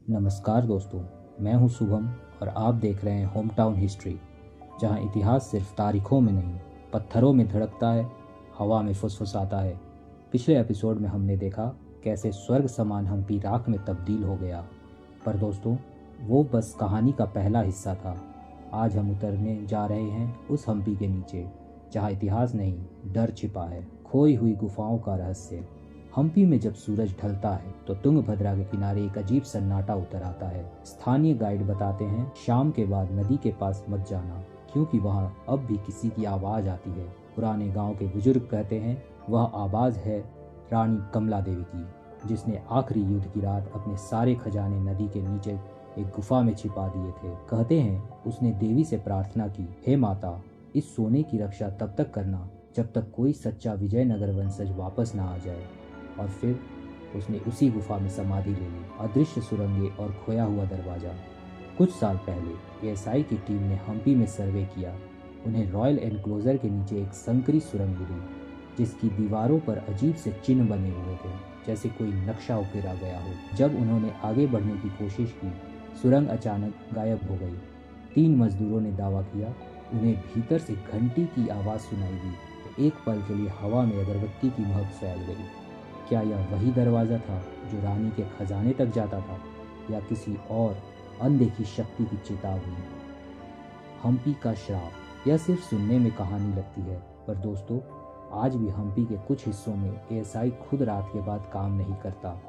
नमस्कार दोस्तों, मैं हूं शुभम और आप देख रहे हैं होम टाउन हिस्ट्री, जहां इतिहास सिर्फ तारीखों में नहीं, पत्थरों में धड़कता है, हवा में फुसफुसाता है। पिछले एपिसोड में हमने देखा कैसे स्वर्ग समान हम्पी राख में तब्दील हो गया। पर दोस्तों, वो बस कहानी का पहला हिस्सा था। आज हम उतरने जा रहे हैं उस हम्पी के नीचे, जहाँ इतिहास नहीं, डर छिपा है, खोई हुई गुफाओं का रहस्य। हम्पी में जब सूरज ढलता है तो तुंगभद्रा के किनारे एक अजीब सन्नाटा उतर आता है। स्थानीय गाइड बताते हैं शाम के बाद नदी के पास मत जाना, क्योंकि वहाँ अब भी किसी की आवाज आती है। पुराने गांव के बुजुर्ग कहते हैं वह आवाज है रानी कमला देवी की, जिसने आखिरी युद्ध की रात अपने सारे खजाने नदी के नीचे एक गुफा में छिपा दिए थे। कहते हैं उसने देवी से प्रार्थना की, हे माता, इस सोने की रक्षा तब तक करना जब तक कोई सच्चा विजयनगर वंशज वापस ना आ जाए। और फिर उसने उसी गुफा में समाधि ले ली। अदृश्य सुरंगें और खोया हुआ दरवाजा। कुछ साल पहले एएसआई की टीम ने हम्पी में सर्वे किया। उन्हें रॉयल एनक्लोजर के नीचे एक संकरी सुरंग मिली, जिसकी दीवारों पर अजीब से चिन्ह बने हुए थे, जैसे कोई नक्शा उकेरा गया हो। जब उन्होंने आगे बढ़ने की कोशिश की, सुरंग अचानक गायब हो गई। 3 मजदूरों ने दावा किया उन्हें भीतर से घंटी की आवाज़ सुनाई दी। एक पल के लिए हवा में अगरबत्ती की महक फैल गई। क्या यह वही दरवाज़ा था जो रानी के खजाने तक जाता था, या किसी और अनदेखी शक्ति की चेतावनी? हम्पी का श्राप, यह सिर्फ सुनने में कहानी लगती है, पर दोस्तों, आज भी हम्पी के कुछ हिस्सों में एएसआई खुद रात के बाद काम नहीं करता।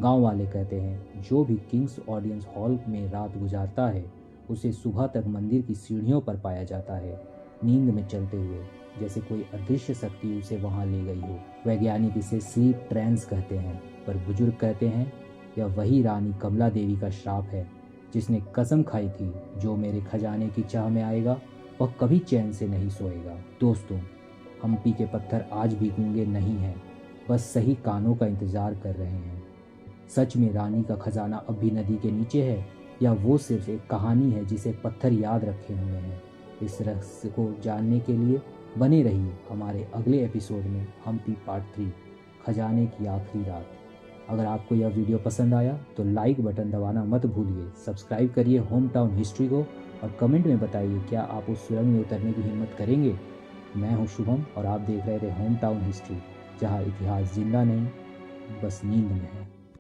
गांव वाले कहते हैं जो भी किंग्स ऑडियंस हॉल में रात गुजारता है उसे सुबह तक मंदिर की सीढ़ियों पर पाया जाता है, नींद में चलते हुए, जैसे कोई अदृश्य शक्ति उसे वहां ले गई हो। वैज्ञानिक इसे स्लीप ट्रेंस कहते हैं, पर बुजुर्ग कहते हैं यह वही रानी कमला देवी का श्राप है, जिसने कसम खाई थी जो मेरे खजाने की चाह में आएगा वह कभी चैन से नहीं सोएगा। दोस्तों, हम्पी के पत्थर आज भी गूंगे नहीं हैं, बस सही कानों का इंतजार कर रहे हैं। सच में रानी का खजाना अब भी नदी के नीचे है, या वो सिर्फ एक कहानी है जिसे पत्थर याद रखे हुए हैं? इस रहस्य को जानने के लिए बने रहिए हमारे अगले एपिसोड में, हम्पी पार्ट 3, खजाने की आखिरी रात। अगर आपको यह वीडियो पसंद आया तो लाइक बटन दबाना मत भूलिए, सब्सक्राइब करिए होम टाउन हिस्ट्री को, और कमेंट में बताइए क्या आप उस सुरंग में उतरने की हिम्मत करेंगे। मैं हूं शुभम और आप देख रहे थे होम टाउन हिस्ट्री, जहां इतिहास जिंदा नहीं, बस नींद में है।